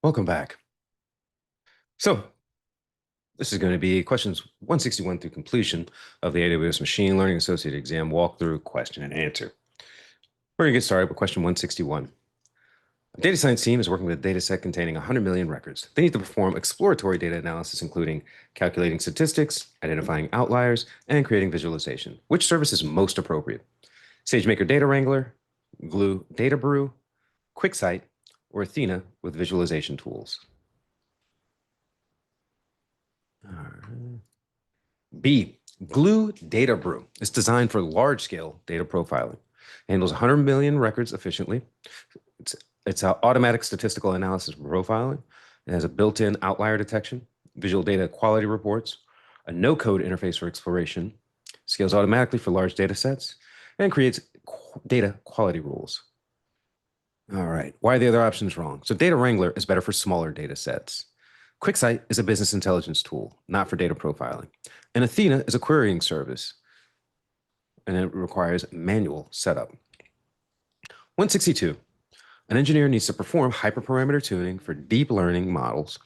Welcome back. So this is going to be questions 161 through completion of the AWS Machine Learning Associate Exam walkthrough question and answer. We're going to get started with question 161. A data science team is working with a data set containing 100 million records. They need to perform exploratory data analysis, including calculating statistics, identifying outliers, and creating visualization. Which service is most appropriate? SageMaker Data Wrangler, Glue DataBrew, QuickSight, or Athena with visualization tools? All right. B, Glue DataBrew is designed for large-scale data profiling. It handles 100 million records efficiently. It's automatic statistical analysis and profiling. It has a built-in outlier detection, visual data quality reports, a no-code interface for exploration, scales automatically for large data sets, and creates data quality rules. All right, why are the other options wrong? So Data Wrangler is better for smaller data sets. QuickSight is a business intelligence tool, not for data profiling. And Athena is a querying service, and it requires manual setup. 162. An engineer needs to perform hyperparameter tuning for deep learning models.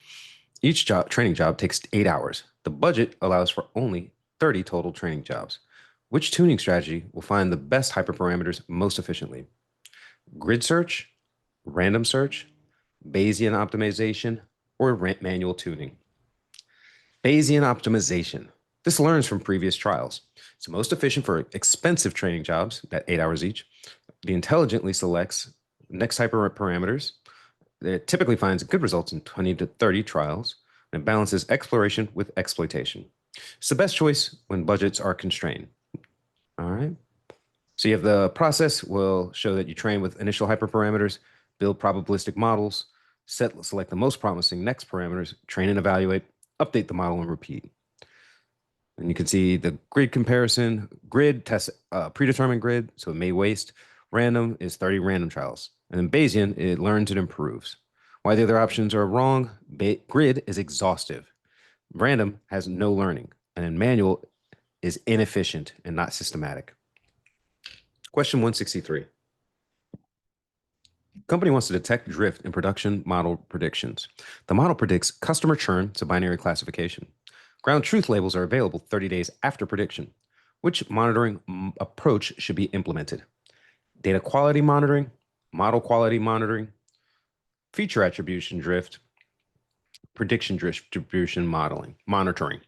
Each training job takes 8 hours. The budget allows for only 30 total training jobs. Which tuning strategy will find the best hyperparameters most efficiently? Grid search, random search, Bayesian optimization, or manual tuning? Bayesian optimization. This learns from previous trials. It's most efficient for expensive training jobs, at 8 hours each. It intelligently selects next hyperparameters. It typically finds good results in 20 to 30 trials, and it balances exploration with exploitation. It's the best choice when budgets are constrained. All right. So you have the process will show that you train with initial hyperparameters, build probabilistic models, select the most promising next parameters, train and evaluate, update the model, and repeat. And you can see the grid comparison. Grid tests predetermined grid, so it may waste. Random is 30 random trials. And then Bayesian, it learns and improves. Why the other options are wrong? Grid is exhaustive. Random has no learning. And then manual is inefficient and not systematic. Question 163. Company wants to detect drift in production model predictions. The model predicts customer churn to binary classification. Ground truth labels are available 30 days after prediction. Which monitoring approach should be implemented? Data quality monitoring, model quality monitoring, feature attribution drift, prediction distribution monitoring.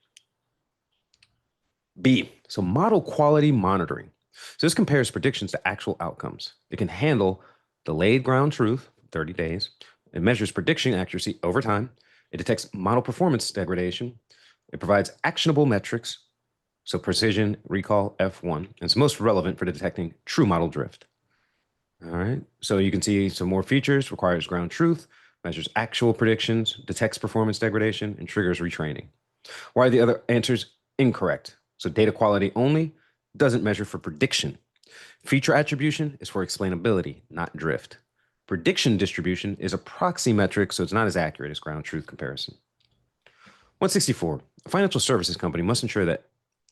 B, so model quality monitoring. So this compares predictions to actual outcomes. It can handle delayed ground truth, 30 days. It measures prediction accuracy over time. It detects model performance degradation. It provides actionable metrics, so precision, recall, F1. And it's most relevant for detecting true model drift. All right, so you can see some more features, requires ground truth, measures actual predictions, detects performance degradation, and triggers retraining. Why are the other answers incorrect? So data quality only doesn't measure for prediction. Feature attribution is for explainability, not drift. Prediction distribution is a proxy metric, so it's not as accurate as ground truth comparison. 164. A financial services company must ensure that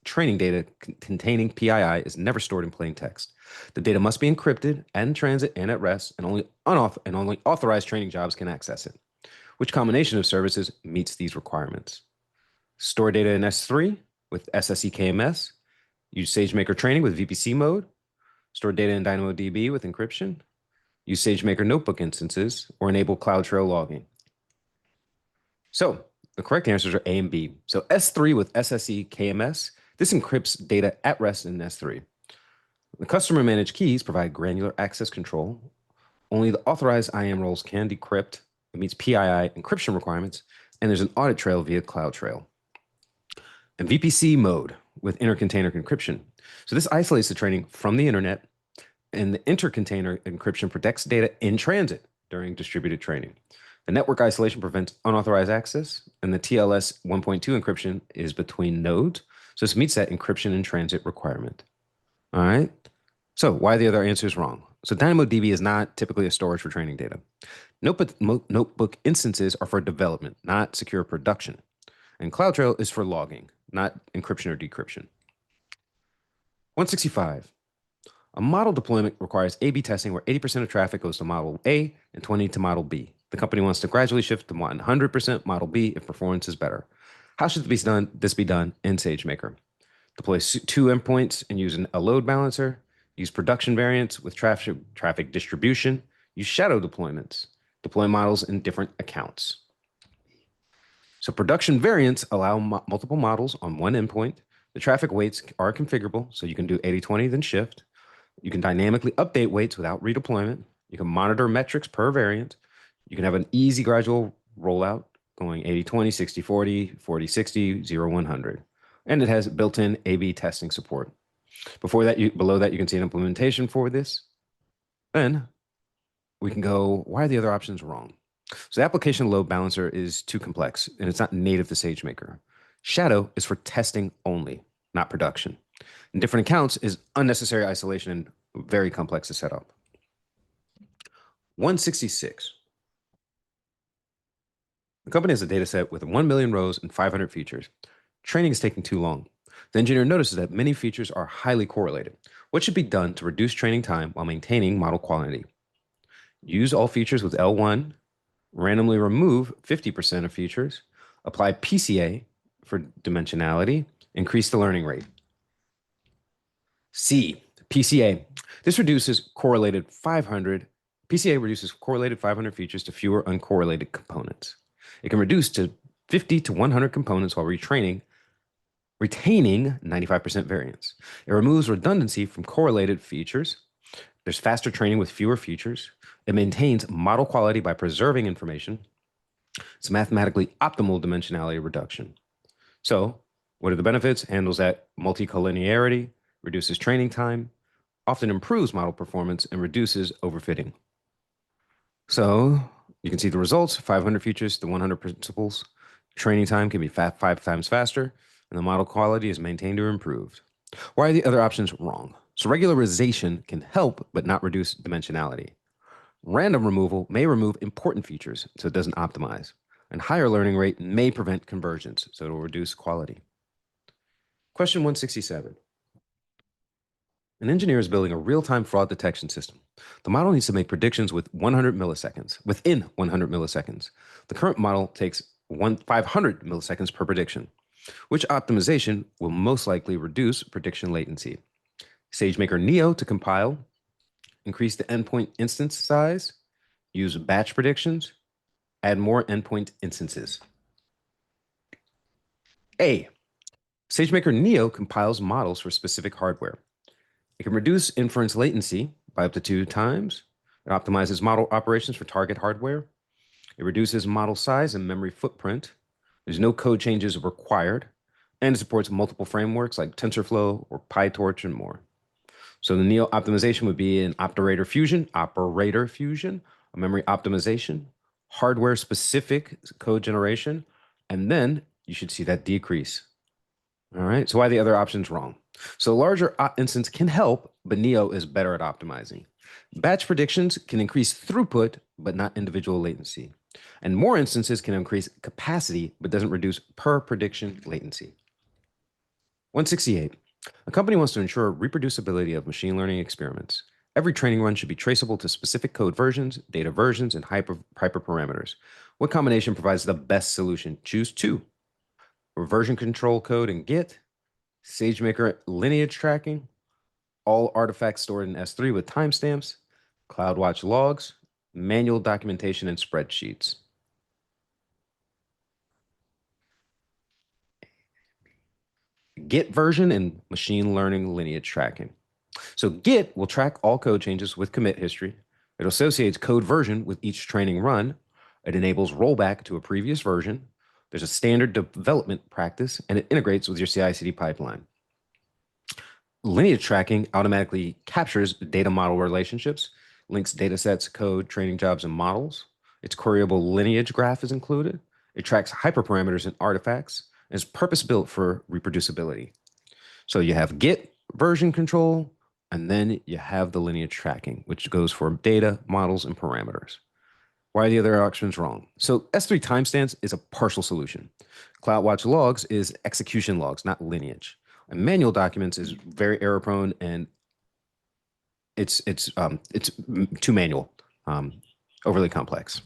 training data containing PII is never stored in plain text. The data must be encrypted and in transit and at rest, and only authorized training jobs can access it. Which combination of services meets these requirements? Store data in S3 with SSE KMS, use SageMaker training with VPC mode, store data in DynamoDB with encryption, use SageMaker notebook instances, or enable CloudTrail logging. So the correct answers are A and B. So S3 with SSE KMS, this encrypts data at rest in S3. The customer managed keys provide granular access control. Only the authorized IAM roles can decrypt. It meets PII encryption requirements, and there's an audit trail via CloudTrail. And VPC mode with intercontainer encryption. So this isolates the training from the internet, and the intercontainer encryption protects data in transit during distributed training. The network isolation prevents unauthorized access, and the TLS 1.2 encryption is between nodes. So this meets that encryption in transit requirement. All right. So why are the other answers wrong? So DynamoDB is not typically a storage for training data. Notebook instances are for development, not secure production. And CloudTrail is for logging, not encryption or decryption. 165. A model deployment requires A/B testing where 80% of traffic goes to model A and 20 to model B. The company wants to gradually shift to 100% Model B if performance is better. How should this be done in SageMaker? Deploy 2 endpoints and use a load balancer. Use production variants with traffic distribution. Use shadow deployments. Deploy models in different accounts. So production variants allow multiple models on one endpoint. The traffic weights are configurable, so you can do 80/20, then shift. You can dynamically update weights without redeployment. You can monitor metrics per variant. You can have an easy gradual rollout going 80/20, 60/40, 40/60, 0/100. And it has built-in A/B testing support. Below that, you can see an implementation for this. Then we can go, why are the other options wrong? So the application load balancer is too complex and it's not native to SageMaker. Shadow is for testing only, not production. In different accounts is unnecessary isolation and very complex to set up. 166. The company has a data set with 1 million rows and 500 features. Training is taking too long. The engineer notices that many features are highly correlated. What should be done to reduce training time while maintaining model quality? Use all features with L1, randomly remove 50% of features, apply PCA for dimensionality, increase the learning rate. C, PCA. This reduces correlated 500. PCA reduces correlated 500 features to fewer uncorrelated components. It can reduce to 50 to 100 components while retaining 95% variance. It removes redundancy from correlated features. There's faster training with fewer features. It maintains model quality by preserving information. It's mathematically optimal dimensionality reduction. So what are the benefits? Handles that multicollinearity, reduces training time, often improves model performance, and reduces overfitting. So you can see the results, 500 features to 100 principles. Training time can be 5 times faster, and the model quality is maintained or improved. Why are the other options wrong? So regularization can help, but not reduce dimensionality. Random removal may remove important features, so it doesn't optimize. And higher learning rate may prevent conversions, so it will reduce quality. Question 167. An engineer is building a real-time fraud detection system. The model needs to make predictions within 100 milliseconds. The current model takes 500 milliseconds per prediction. Which optimization will most likely reduce prediction latency? SageMaker Neo to compile, increase the endpoint instance size, use batch predictions, add more endpoint instances. A, SageMaker Neo compiles models for specific hardware. It can reduce inference latency by up to 2 times. It optimizes model operations for target hardware. It reduces model size and memory footprint. There's no code changes required. And it supports multiple frameworks like TensorFlow or PyTorch and more. So the Neo optimization would be an operator fusion, a memory optimization, hardware-specific code generation, and then you should see that decrease. All right, so why are the other options wrong? So larger instance can help, but Neo is better at optimizing. Batch predictions can increase throughput, but not individual latency. And more instances can increase capacity, but doesn't reduce per prediction latency. 168. A company wants to ensure reproducibility of machine learning experiments. Every training run should be traceable to specific code versions, data versions, and hyperparameters. What combination provides the best solution? Choose 2. Version control code in Git, SageMaker lineage tracking, all artifacts stored in S3 with timestamps, CloudWatch logs, manual documentation, and spreadsheets. Git version and machine learning lineage tracking. So Git will track all code changes with commit history. It associates code version with each training run. It enables rollback to a previous version. There's a standard development practice, and it integrates with your CI/CD pipeline. Lineage tracking automatically captures data model relationships, links datasets, code, training jobs, and models. Its queryable lineage graph is included. It tracks hyperparameters and artifacts, and is purpose-built for reproducibility. So you have Git version control, and then you have the lineage tracking, which goes for data, models, and parameters. Why are the other options wrong? So S3 timestamps is a partial solution. CloudWatch logs is execution logs, not lineage. And manual documents is very error prone, and it's too manual, overly complex.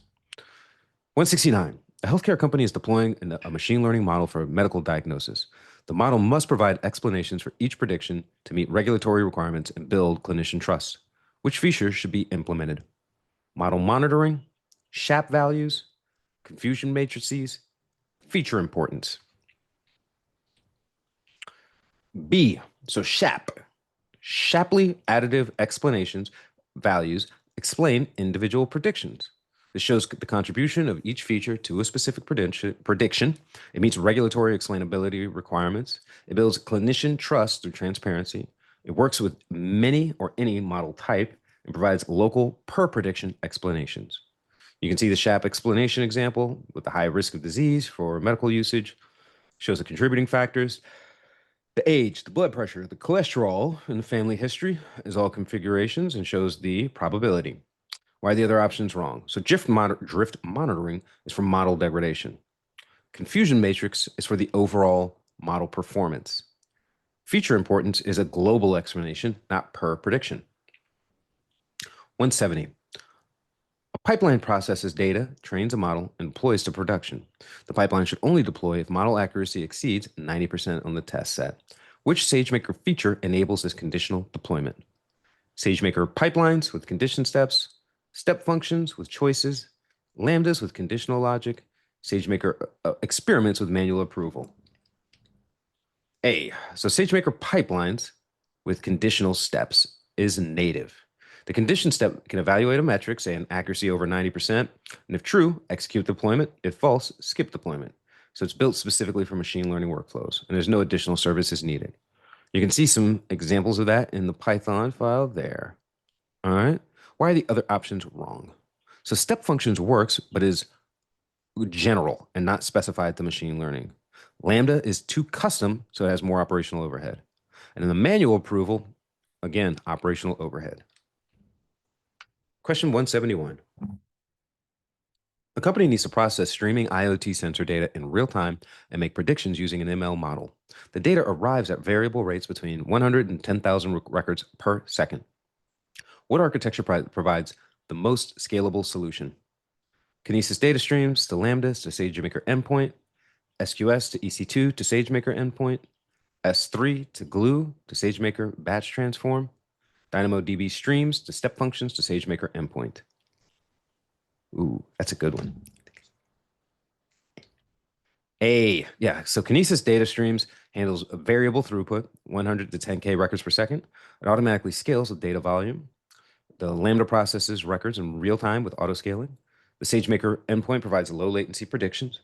169. A healthcare company is deploying a machine learning model for medical diagnosis. The model must provide explanations for each prediction to meet regulatory requirements and build clinician trust. Which features should be implemented? Model monitoring, SHAP values, confusion matrices, feature importance. B, so SHAP, Shapley additive explanations, values explain individual predictions. This shows the contribution of each feature to a specific prediction. It meets regulatory explainability requirements. It builds clinician trust through transparency. It works with many or any model type and provides local per prediction explanations. You can see the SHAP explanation example with the high risk of disease for medical usage, shows the contributing factors. The age, the blood pressure, the cholesterol, and the family history is all configurations and shows the probability. Why are the other options wrong? So drift monitoring is for model degradation. Confusion matrix is for the overall model performance. Feature importance is a global explanation, not per prediction. 170. A pipeline processes data, trains a model, and deploys to production. The pipeline should only deploy if model accuracy exceeds 90% on the test set. Which SageMaker feature enables this conditional deployment? SageMaker pipelines with condition steps, step functions with choices, lambdas with conditional logic, SageMaker experiments with manual approval. A, so SageMaker pipelines with conditional steps is native. The condition step can evaluate a metric, say an accuracy over 90%, and if true, execute deployment. If false, skip deployment. So it's built specifically for machine learning workflows, and there's no additional services needed. You can see some examples of that in the Python file there. All right. Why are the other options wrong? So step functions works, but is general and not specified to machine learning. Lambda is too custom, so it has more operational overhead. And in the manual approval, again, operational overhead. Question 171. A company needs to process streaming IoT sensor data in real time and make predictions using an ML model. The data arrives at variable rates between 100 and 10,000 records per second. What architecture provides the most scalable solution? Kinesis data streams to Lambda to SageMaker endpoint, SQS to EC2 to SageMaker endpoint, S3 to Glue to SageMaker batch transform, DynamoDB streams to step functions to SageMaker endpoint. Ooh, that's a good one. Yeah, so Kinesis data streams handles a variable throughput, 100 to 10K records per second. It automatically scales with data volume. The Lambda processes records in real time with auto scaling. The SageMaker endpoint provides low latency predictions.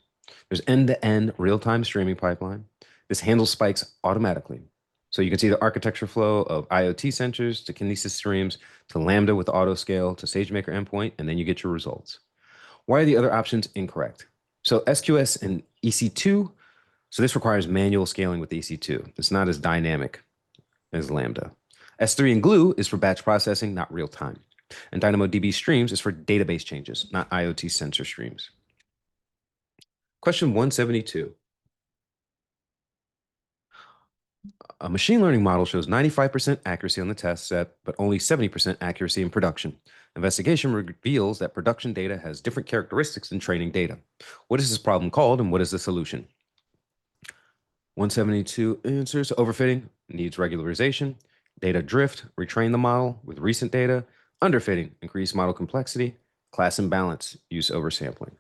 There's end-to-end real-time streaming pipeline. This handles spikes automatically. So you can see the architecture flow of IoT sensors to Kinesis streams to Lambda with auto scale to SageMaker endpoint, and then you get your results. Why are the other options incorrect? So SQS and EC2, so this requires manual scaling with EC2. It's not as dynamic as Lambda. S3 and Glue is for batch processing, not real time. And DynamoDB streams is for database changes, not IoT sensor streams. Question 172. A machine learning model shows 95% accuracy on the test set, but only 70% accuracy in production. Investigation reveals that production data has different characteristics than training data. What is this problem called, and what is the solution? 172 answers. Overfitting needs regularization. Data drift, retrain the model with recent data. Underfitting, increase model complexity. Class imbalance, use oversampling.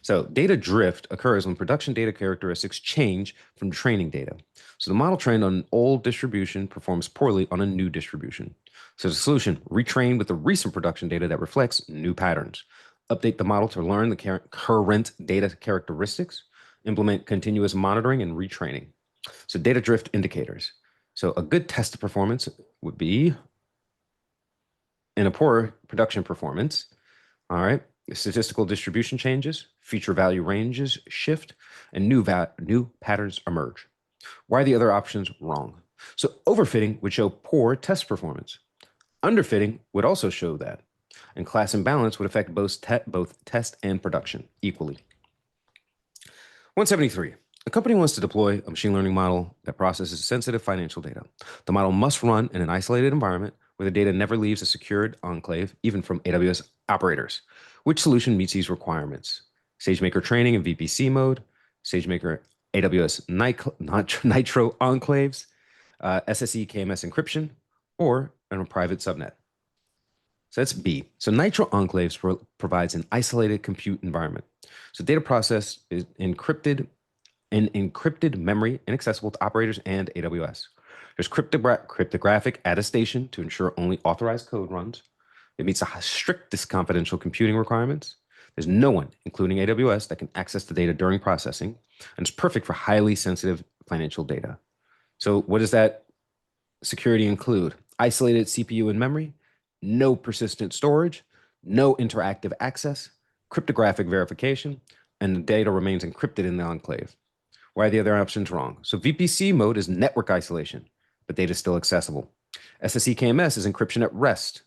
So data drift occurs when production data characteristics change from training data. So the model trained on an old distribution performs poorly on a new distribution. So the solution, retrain with the recent production data that reflects new patterns. Update the model to learn the current data characteristics. Implement continuous monitoring and retraining. So data drift indicators. So a good test of performance would be in a poor production performance. All right. Statistical distribution changes, feature value ranges shift, and new patterns emerge. Why are the other options wrong? So overfitting would show poor test performance. Underfitting would also show that. And class imbalance would affect both test and production equally. 173. A company wants to deploy a machine learning model that processes sensitive financial data. The model must run in an isolated environment where the data never leaves a secured enclave, even from AWS operators. Which solution meets these requirements? SageMaker training in VPC mode, SageMaker AWS Nitro enclaves, SSE KMS encryption, or in a private subnet. So that's B. So Nitro enclaves provides an isolated compute environment. So data process is encrypted in encrypted memory inaccessible to operators and AWS. There's cryptographic attestation to ensure only authorized code runs. It meets the strictest confidential computing requirements. There's no one, including AWS, that can access the data during processing, and it's perfect for highly sensitive financial data. So what does that security include? Isolated CPU and memory, no persistent storage, no interactive access, cryptographic verification, and the data remains encrypted in the enclave. Why are the other options wrong? So VPC mode is network isolation, but data is still accessible. SSE KMS is encryption at rest.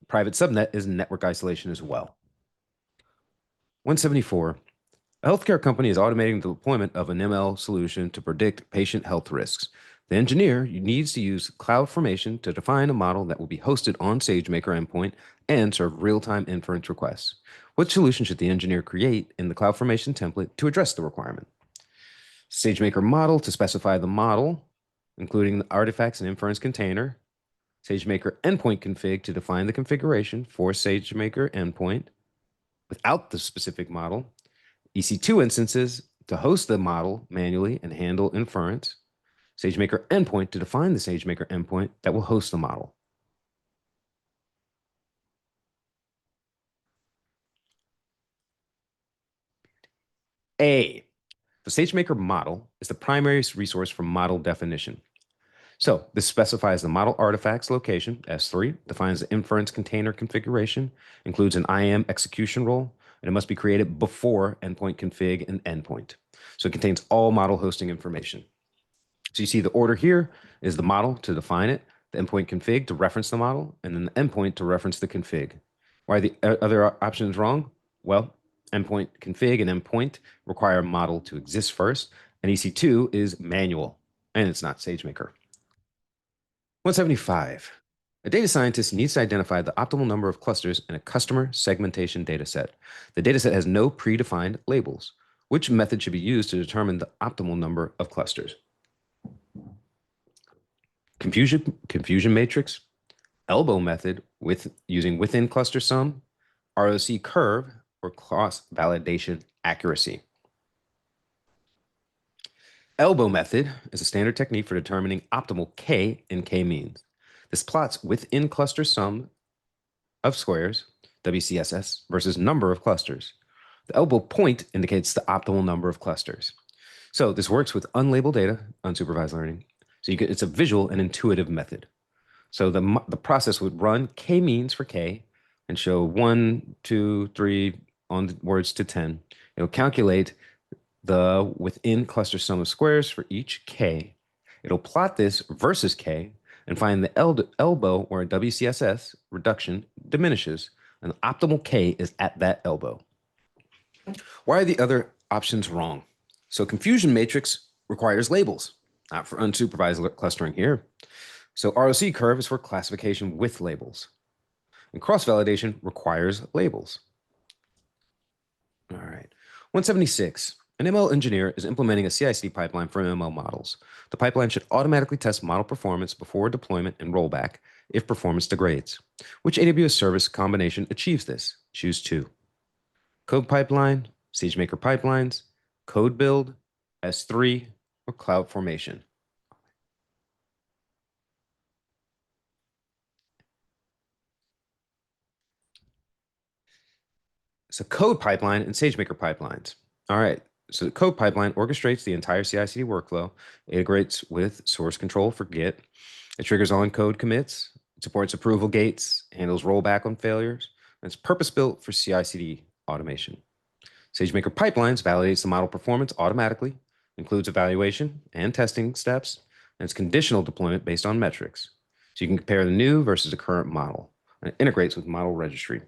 Private subnet is network isolation as well. 174. A healthcare company is automating the deployment of an ML solution to predict patient health risks. The engineer needs to use CloudFormation to define a model that will be hosted on SageMaker endpoint and serve real-time inference requests. What solution should the engineer create in the CloudFormation template to address the requirement? SageMaker model to specify the model, including the artifacts and inference container. SageMaker endpoint config to define the configuration for SageMaker endpoint without the specific model. EC2 instances to host the model manually and handle inference. SageMaker endpoint to define the SageMaker endpoint that will host the model. A. The SageMaker model is the primary resource for model definition. So this specifies the model artifacts location, S3, defines the inference container configuration, includes an IAM execution role, and it must be created before endpoint config and endpoint. So it contains all model hosting information. So you see the order here is the model to define it, the endpoint config to reference the model, and then the endpoint to reference the config. Why are the other options wrong? Well, endpoint config and endpoint require a model to exist first, and EC2 is manual, and it's not SageMaker. 175. A data scientist needs to identify the optimal number of clusters in a customer segmentation dataset. The dataset has no predefined labels. Which method should be used to determine the optimal number of clusters? Confusion matrix, elbow method using within cluster sum, ROC curve, or cross validation accuracy. Elbow method is a standard technique for determining optimal K in K-means. This plots within cluster sum of squares, WCSS, versus number of clusters. The elbow point indicates the optimal number of clusters. So this works with unlabeled data, unsupervised learning. So it's a visual and intuitive method. So the process would run K-means for K and show 1, 2, 3 onwards to 10. It'll calculate the within cluster sum of squares for each K. It'll plot this versus K and find the elbow where WCSS reduction diminishes, and the optimal K is at that elbow. Why are the other options wrong? So confusion matrix requires labels, not for unsupervised clustering here. So ROC curve is for classification with labels. And cross-validation requires labels. All right. 176. An ML engineer is implementing a CI/CD pipeline for ML models. The pipeline should automatically test model performance before deployment and rollback if performance degrades. Which AWS service combination achieves this? Choose two. Code pipeline, SageMaker pipelines, code build, S3, or CloudFormation. So code pipeline and SageMaker pipelines. All right. So the code pipeline orchestrates the entire CI/CD workflow, integrates with source control for Git. It triggers on code commits, it supports approval gates, handles rollback on failures, and it's purpose-built for CI/CD automation. SageMaker pipelines validates the model performance automatically, includes evaluation and testing steps, and it's conditional deployment based on metrics. So you can compare the new versus the current model, and it integrates with model registry.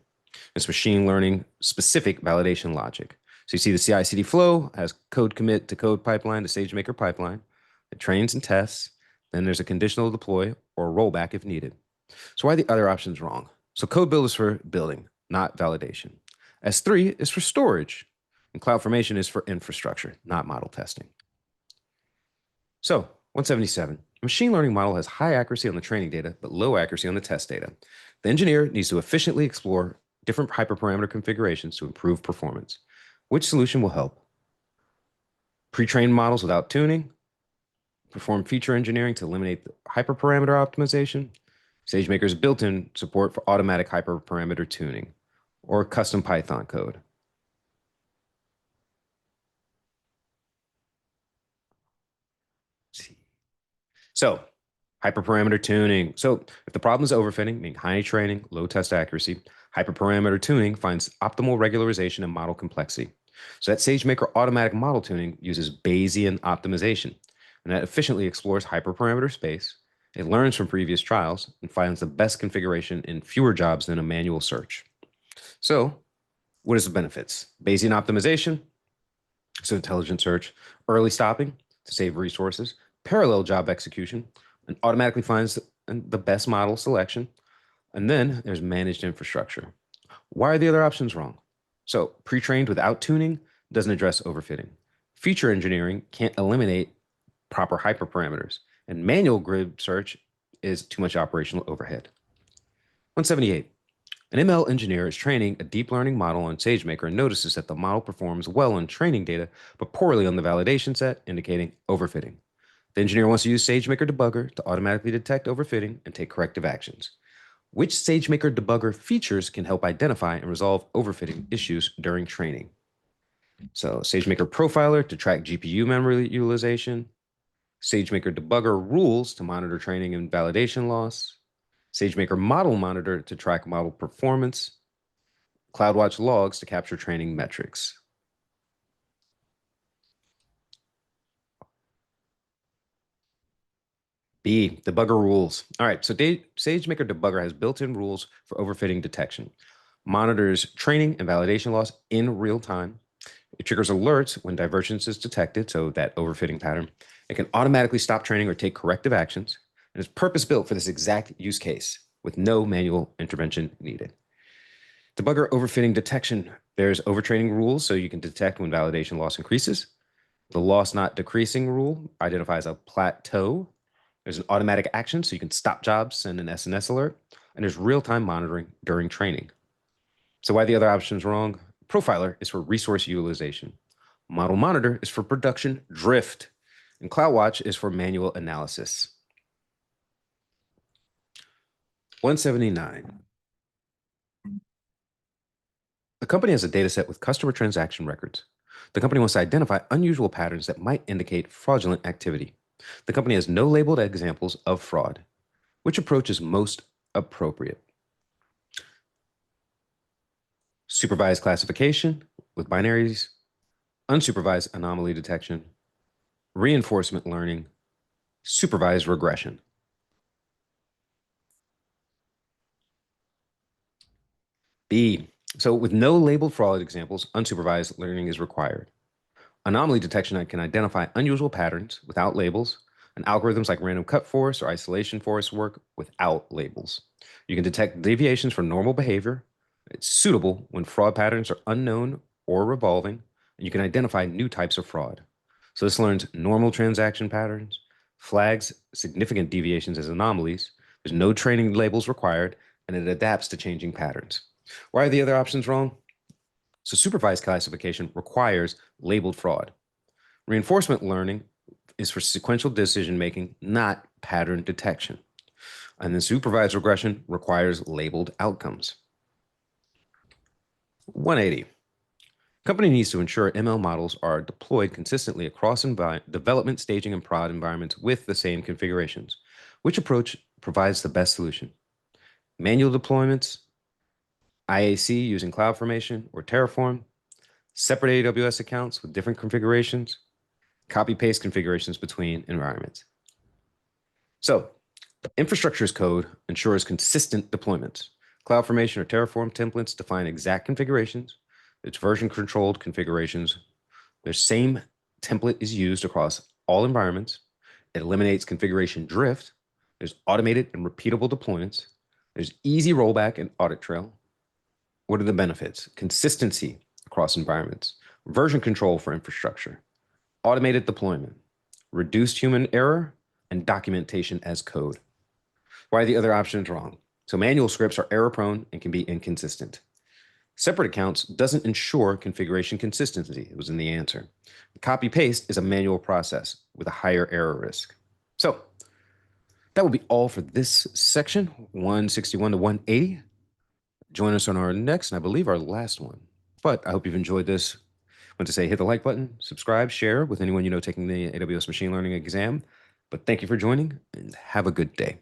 It's machine learning specific validation logic. So you see the CI/CD flow has code commit to code pipeline to SageMaker pipeline. It trains and tests. Then there's a conditional deploy or rollback if needed. So why are the other options wrong? So code build is for building. not validation. S3 is for storage, and CloudFormation is for infrastructure, not model testing. So 177, a machine learning model has high accuracy on the training data, but low accuracy on the test data. The engineer needs to efficiently explore different hyperparameter configurations to improve performance. Which solution will help? Pre-trained models without tuning, perform feature engineering to eliminate the hyperparameter optimization, SageMaker's built-in support for automatic hyperparameter tuning, or custom Python code. So hyperparameter tuning. So if the problem is overfitting, meaning high training, low test accuracy, hyperparameter tuning finds optimal regularization and model complexity. So that SageMaker automatic model tuning uses Bayesian optimization, and that efficiently explores hyperparameter space. It learns from previous trials and finds the best configuration in fewer jobs than a manual search. So what is the benefits? Bayesian optimization, so intelligent search, early stopping to save resources, parallel job execution, and automatically finds the best model selection. And then there's managed infrastructure. Why are the other options wrong? So pre-trained without tuning doesn't address overfitting. Feature engineering can't eliminate proper hyperparameters. And manual grid search is too much operational overhead. 178. An ML engineer is training a deep learning model on SageMaker and notices that the model performs well on training data, but poorly on the validation set, indicating overfitting. The engineer wants to use SageMaker debugger to automatically detect overfitting and take corrective actions. Which SageMaker debugger features can help identify and resolve overfitting issues during training? So SageMaker profiler to track GPU memory utilization, SageMaker debugger rules to monitor training and validation loss, SageMaker model monitor to track model performance, CloudWatch logs to capture training metrics. B, debugger rules. All right, so SageMaker debugger has built-in rules for overfitting detection, monitors training and validation loss in real time. It triggers alerts when divergence is detected, so that overfitting pattern. It can automatically stop training or take corrective actions, and is purpose-built for this exact use case with no manual intervention needed. Debugger overfitting detection. There's overtraining rules, so you can detect when validation loss increases. The loss not decreasing rule identifies a plateau. There's an automatic action, so you can stop jobs, send an SNS alert, and there's real-time monitoring during training. So why the other options wrong? Profiler is for resource utilization. Model monitor is for production drift, and CloudWatch is for manual analysis. 179. The company has a data set with customer transaction records. The company wants to identify unusual patterns that might indicate fraudulent activity. The company has no labeled examples of fraud. Which approach is most appropriate? Supervised classification with binaries, unsupervised anomaly detection, reinforcement learning, supervised regression. B, so with no labeled fraud examples, unsupervised learning is required. Anomaly detection can identify unusual patterns without labels, and algorithms like random cut forest or isolation forest work without labels. You can detect deviations from normal behavior. It's suitable when fraud patterns are unknown or revolving, and you can identify new types of fraud. So this learns normal transaction patterns, flags significant deviations as anomalies. There's no training labels required, and it adapts to changing patterns. Why are the other options wrong? So supervised classification requires labeled fraud. Reinforcement learning is for sequential decision-making, not pattern detection. And then supervised regression requires labeled outcomes. 180. Company needs to ensure ML models are deployed consistently across development, staging, and prod environments with the same configurations. Which approach provides the best solution? Manual deployments, IAC using CloudFormation or Terraform, separate AWS accounts with different configurations, copy-paste configurations between environments. So infrastructure as code ensures consistent deployments. CloudFormation or Terraform templates define exact configurations. It's version-controlled configurations. The same template is used across all environments. It eliminates configuration drift. There's automated and repeatable deployments. There's easy rollback and audit trail. What are the benefits? Consistency across environments, version control for infrastructure, automated deployment, reduced human error, and documentation as code. Why are the other options wrong? So manual scripts are error prone and can be inconsistent. Separate accounts doesn't ensure configuration consistency. It was in the answer. Copy paste is a manual process with a higher error risk. So that will be all for this section, 161 to 180. Join us on our next, and I believe our last one. But I hope you've enjoyed this. I want to say hit the like button, subscribe, share with anyone you know taking the AWS machine learning exam. But thank you for joining and have a good day.